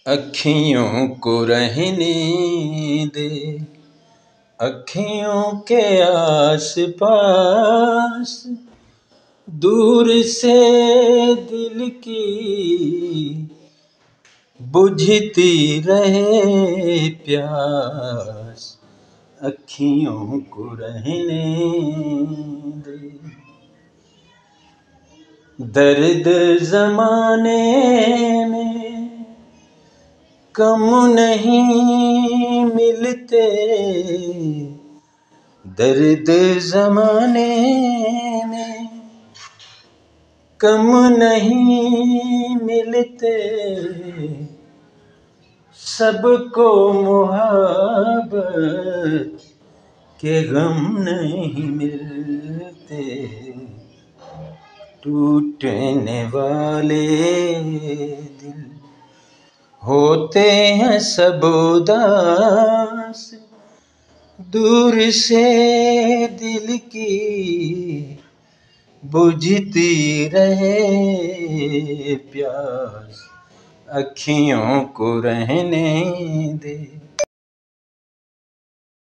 अखियों को रहने दे, अखियों के आस पास, दूर से दिल की बुझती रहे प्यास। अखियों को रहने दे। दर्द ज़माने में कम नहीं मिलते, दर्द ज़माने में कम नहीं मिलते, सबको मोहब्बत के गम नहीं मिलते। टूटने वाले दिल होते हैं सब उदास, दूर से दिल की बुझती रहे प्यास। अखियों को रहने दे।